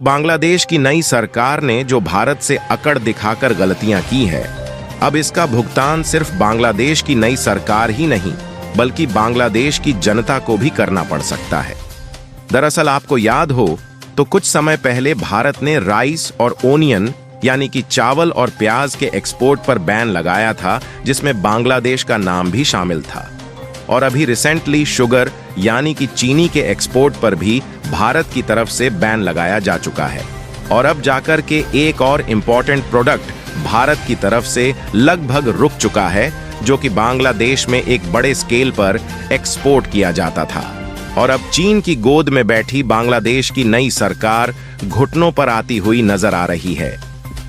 बांग्लादेश की नई सरकार ने जो भारत से अकड़ दिखाकर गलतियां की है, अब इसका भुगतान सिर्फ बांग्लादेश की नई सरकार ही नहीं बल्कि बांग्लादेश की जनता को भी करना पड़ सकता है। दरअसल आपको याद हो तो कुछ समय पहले भारत ने राइस और ओनियन यानी कि चावल और प्याज के एक्सपोर्ट पर बैन लगाया था, जिसमें बांग्लादेश का नाम भी शामिल था। और अभी रिसेंटली शुगर यानी कि चीनी के एक्सपोर्ट पर भी भारत की तरफ से बैन लगाया जा चुका है। और अब जाकर के एक और इम्पोर्टेंट प्रोडक्ट भारत की तरफ से लगभग रुक चुका है, जो कि बांग्लादेश में एक बड़े स्केल पर एक्सपोर्ट किया जाता था। और अब चीन की गोद में बैठी बांग्लादेश की नई सरकार घुटनों पर आती हुई नजर आ रही है।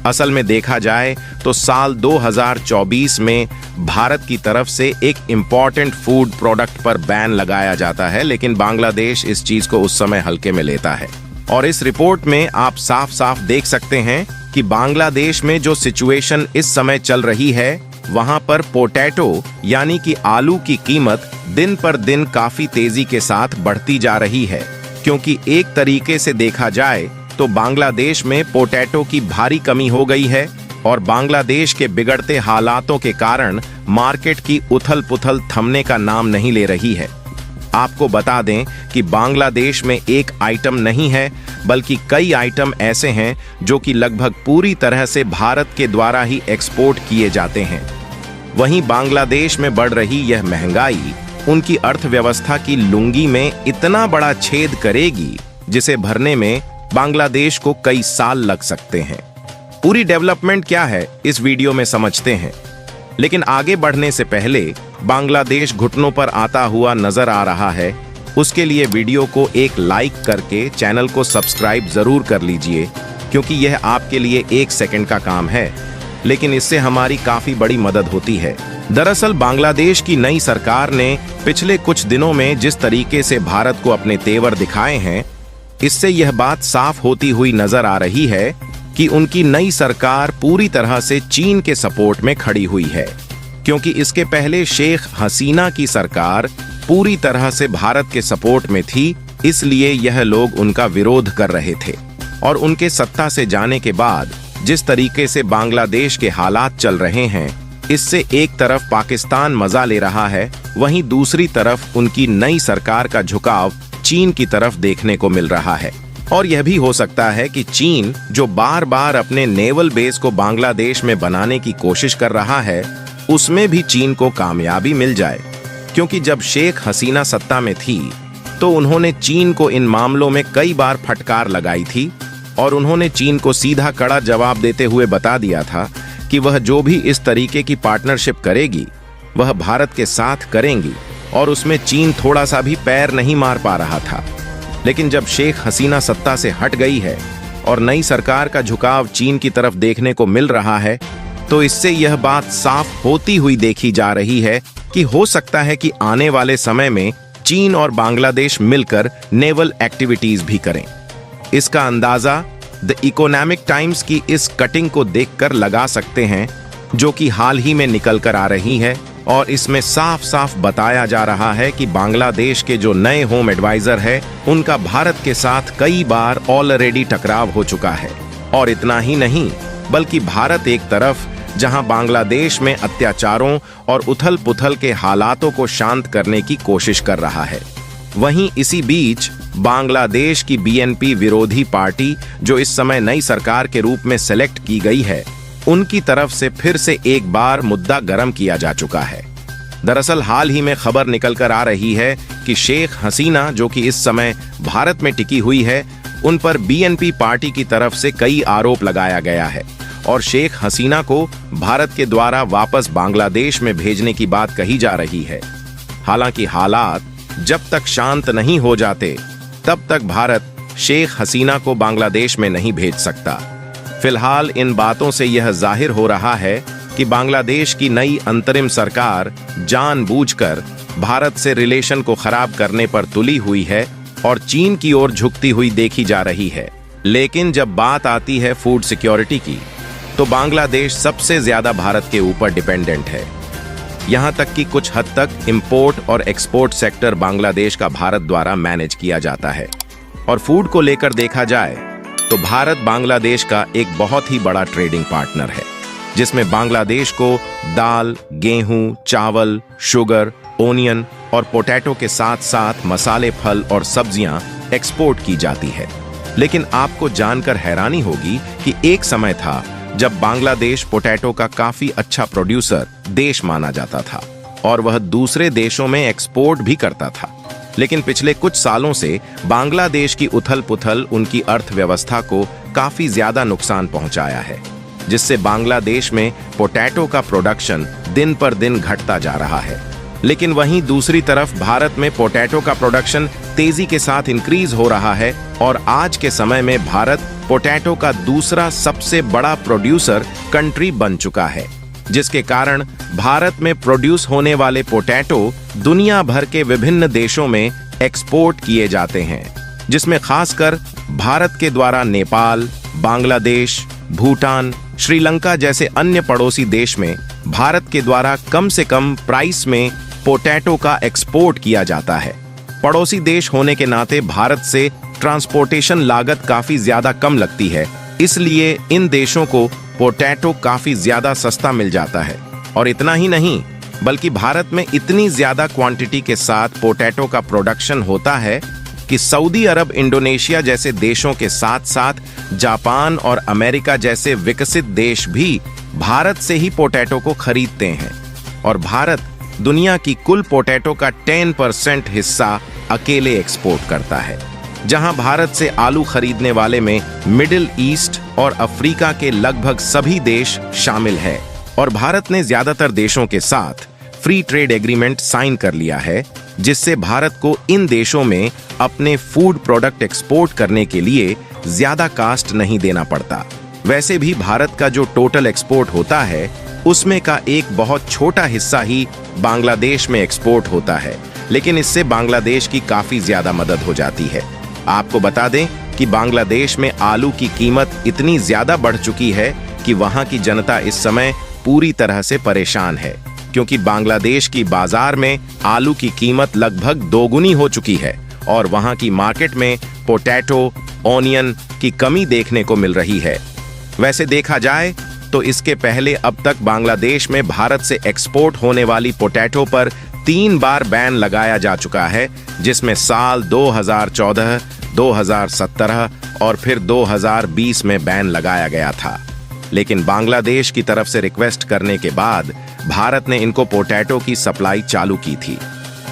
असल में देखा जाए तो साल 2024 में भारत की तरफ से एक इम्पॉर्टेंट फूड प्रोडक्ट पर बैन लगाया जाता है, लेकिन बांग्लादेश इस चीज को उस समय हल्के में लेता है। और इस रिपोर्ट में आप साफ साफ देख सकते हैं कि बांग्लादेश में जो सिचुएशन इस समय चल रही है, वहां पर पोटैटो यानी कि आलू की कीमत दिन पर दिन काफी तेजी के साथ बढ़ती जा रही है, क्योंकि एक तरीके से देखा जाए तो बांग्लादेश में पोटैटो की भारी कमी हो गई है और बांग्लादेश के बिगड़ते हालातों के कारण मार्केट की उथल पुथल थमने का नाम नहीं ले रही है। आपको बता दें कि बांग्लादेश में एक आइटम नहीं है बल्कि कई आइटम ऐसे हैं जो कि लगभग पूरी तरह से भारत के द्वारा ही एक्सपोर्ट किए जाते हैं। वहीं बांग्लादेश में बढ़ रही यह महंगाई उनकी अर्थव्यवस्था की लुंगी में इतना बड़ा छेद करेगी जिसे भरने में बांग्लादेश को कई साल लग सकते हैं। पूरी डेवलपमेंट क्या है इस वीडियो में समझते हैं, लेकिन आगे बढ़ने से पहले बांग्लादेश घुटनों पर आता हुआ नजर आ रहा है, उसके लिए वीडियो को एक लाइक करके चैनल को सब्सक्राइब जरूर कर लीजिए, क्योंकि यह आपके लिए 1 सेकंड का काम है, लेकिन इससे हमारी काफी बड़ी मदद होती है। दरअसल बांग्लादेश की नई सरकार ने पिछले कुछ दिनों में जिस तरीके से भारत को अपने तेवर दिखाए हैं, इससे यह बात साफ होती हुई नजर आ रही है कि उनकी नई सरकार पूरी तरह से चीन के सपोर्ट में खड़ी हुई है, क्योंकि इसके पहले शेख हसीना की सरकार पूरी तरह से भारत के सपोर्ट में थी, इसलिए यह लोग उनका विरोध कर रहे थे। और उनके सत्ता से जाने के बाद जिस तरीके से बांग्लादेश के हालात चल रहे हैं, इससे एक तरफ पाकिस्तान मजा ले रहा है, वहीं दूसरी तरफ उनकी नई सरकार का झुकाव चीन की तरफ देखने को मिल रहा है। और यह भी हो सकता है कि चीन जो बार बार अपने नेवल बेस को बांग्लादेश में बनाने की कोशिश कर रहा है, उसमें भी चीन को कामयाबी मिल जाए, क्योंकि जब शेख हसीना सत्ता में थी तो उन्होंने चीन को इन मामलों में कई बार फटकार लगाई थी और उन्होंने चीन को सीधा कड़ा जवाब देते हुए बता दिया था कि वह जो भी इस तरीके की पार्टनरशिप करेगी वह भारत के साथ करेंगी, और उसमें चीन थोड़ा सा भी पैर नहीं मार पा रहा था। लेकिन जब शेख हसीना सत्ता से हट गई है और नई सरकार का झुकाव चीन की तरफ देखने को मिल रहा है, तो इससे यह बात साफ होती हुई देखी जा रही है कि हो सकता है कि आने वाले समय में चीन और बांग्लादेश मिलकर नेवल एक्टिविटीज भी करें। इसका अंदाजा द इकोनॉमिक टाइम्स की इस कटिंग को देखकर लगा सकते हैं, जो कि हाल ही में निकल कर आ रही है, और इसमें साफ साफ बताया जा रहा है कि बांग्लादेश के जो नए होम एडवाइजर है, उनका भारत के साथ कई बार ऑलरेडी टकराव हो चुका है। और इतना ही नहीं, बल्कि भारत एक तरफ जहां बांग्लादेश में अत्याचारों और उथल पुथल के हालातों को शांत करने की कोशिश कर रहा है, वहीं इसी बीच बांग्लादेश की बीएनपी विरोधी पार्टी जो इस समय नई सरकार के रूप में सेलेक्ट की गई है, उनकी तरफ से फिर से एक बार मुद्दा गर्म किया जा चुका है। दरअसल हाल ही में खबर निकल कर आ रही है कि शेख हसीना जो कि इस समय भारत में टिकी हुई है, उन पर बीएनपी पार्टी की तरफ से कई आरोप लगाया गया है और शेख हसीना को भारत के द्वारा वापस बांग्लादेश में भेजने की बात कही जा रही है। हालांकि हालात जब तक शांत नहीं हो जाते तब तक भारत शेख हसीना को बांग्लादेश में नहीं भेज सकता। फिलहाल इन बातों से यह जाहिर हो रहा है कि बांग्लादेश की नई अंतरिम सरकार जानबूझकर भारत से रिलेशन को खराब करने पर तुली हुई है और चीन की ओर झुकती हुई देखी जा रही है। लेकिन जब बात आती है फूड सिक्योरिटी की, तो बांग्लादेश सबसे ज्यादा भारत के ऊपर डिपेंडेंट है। यहां तक कि कुछ हद तक इंपोर्ट और एक्सपोर्ट सेक्टर बांग्लादेश का भारत द्वारा मैनेज किया जाता है। और फूड को लेकर देखा जाए तो भारत बांग्लादेश का एक बहुत ही बड़ा ट्रेडिंग पार्टनर है, जिसमें बांग्लादेश को दाल, गेहूं, चावल, शुगर, ओनियन और पोटैटो के साथ साथ मसाले, फल और सब्जियां एक्सपोर्ट की जाती है। लेकिन आपको जानकर हैरानी होगी कि एक समय था जब बांग्लादेश पोटैटो का काफी अच्छा प्रोड्यूसर देश माना जाता था और वह दूसरे देशों में एक्सपोर्ट भी करता था। लेकिन पिछले कुछ सालों से बांग्लादेश की उथल-पुथल उनकी अर्थव्यवस्था को काफी ज्यादा नुकसान पहुंचाया है, जिससे बांग्लादेश में पोटैटो का प्रोडक्शन दिन पर दिन घटता जा रहा है। लेकिन वहीं दूसरी तरफ भारत में पोटैटो का प्रोडक्शन तेजी के साथ इंक्रीज हो रहा है और आज के समय में भारत पोटैटो का दूसरा सबसे बड़ा प्रोड्यूसर कंट्री बन चुका है, जिसके कारण भारत में प्रोड्यूस होने वाले पोटैटो दुनिया भर के विभिन्न देशों में एक्सपोर्ट किए जाते हैं, जिसमें खासकर भारत के द्वारा नेपाल, बांग्लादेश, भूटान, श्रीलंका जैसे अन्य पड़ोसी देश में भारत के द्वारा कम से कम प्राइस में पोटैटो का एक्सपोर्ट किया जाता है। पड़ोसी देश होने के नाते भारत से ट्रांसपोर्टेशन लागत काफी ज्यादा कम लगती है, इसलिए इन देशों को पोटैटो काफी ज्यादा सस्ता मिल जाता है। और इतना ही नहीं, बल्कि भारत में इतनी ज्यादा क्वांटिटी के साथ पोटैटो का प्रोडक्शन होता है कि सऊदी अरब, इंडोनेशिया जैसे देशों के साथ साथ जापान और अमेरिका जैसे विकसित देश भी भारत से ही पोटैटो को खरीदते हैं। और भारत दुनिया की कुल पोटैटो का 10% हिस्सा अकेले एक्सपोर्ट करता है, जहां भारत से आलू खरीदने वाले में मिडिल ईस्ट और अफ्रीका के लगभग सभी देश शामिल है। और भारत ने ज्यादातर देशों के साथ फ्री ट्रेड एग्रीमेंट साइन कर लिया है, जिससे भारत को इन देशों में अपने फूड प्रोडक्ट एक्सपोर्ट करने के लिए ज्यादा कास्ट नहीं देना पड़ता। वैसे भी भारत का जो टोटल एक्सपोर्ट होता है, उसमें का एक बहुत छोटा हिस्सा ही बांग्लादेश में एक्सपोर्ट होता है, लेकिन इससे बांग्लादेश की काफी ज्यादा मदद हो जाती है। आपको बता दें कि बांग्लादेश में आलू की कीमत इतनी ज्यादा बढ़ चुकी है कि वहां की जनता इस समय पूरी तरह से परेशान है, क्योंकि बांग्लादेश की बाजार में आलू की कीमत लगभग दोगुनी हो चुकी है और वहां की मार्केट में पोटैटो, ओनियन की कमी देखने को मिल रही है। वैसे देखा जाए तो इसके पहले अब तक बांग्लादेश में भारत से एक्सपोर्ट होने वाली पोटैटो पर 3 बार बैन लगाया जा चुका है, जिसमें साल 2014, 2017 और फिर 2020 में बैन लगाया गया था। लेकिन बांग्लादेश की तरफ से रिक्वेस्ट करने के बाद भारत ने इनको पोटैटो की सप्लाई चालू की थी।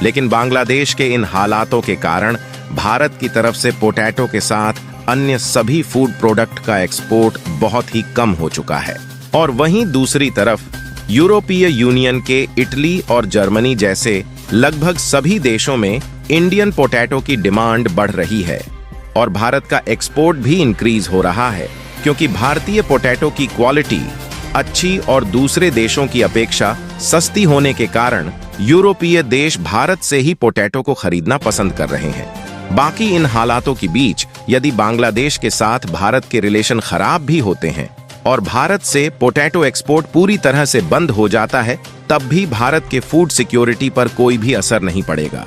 लेकिन बांग्लादेश के इन हालातों के कारण भारत की तरफ से पोटैटो के साथ अन्य सभी फूड प्रोडक्ट का एक्सपोर्ट बहुत ही कम हो चुका है। और वहीं दूसरी तरफ यूरोपीय यूनियन के इटली और जर्मनी जैसे लगभग सभी देशों में इंडियन पोटैटो की डिमांड बढ़ रही है और भारत का एक्सपोर्ट भी इंक्रीज हो रहा है, क्योंकि भारतीय पोटैटो की क्वालिटी अच्छी और दूसरे देशों की अपेक्षा सस्ती होने के कारण यूरोपीय देश भारत से ही पोटैटो को खरीदना पसंद कर रहे हैं। बाकी इन हालातों के बीच यदि बांग्लादेश के साथ भारत के रिलेशन खराब भी होते हैं और भारत से पोटैटो एक्सपोर्ट पूरी तरह से बंद हो जाता है, तब भी भारत के फूड सिक्योरिटी पर कोई भी असर नहीं पड़ेगा।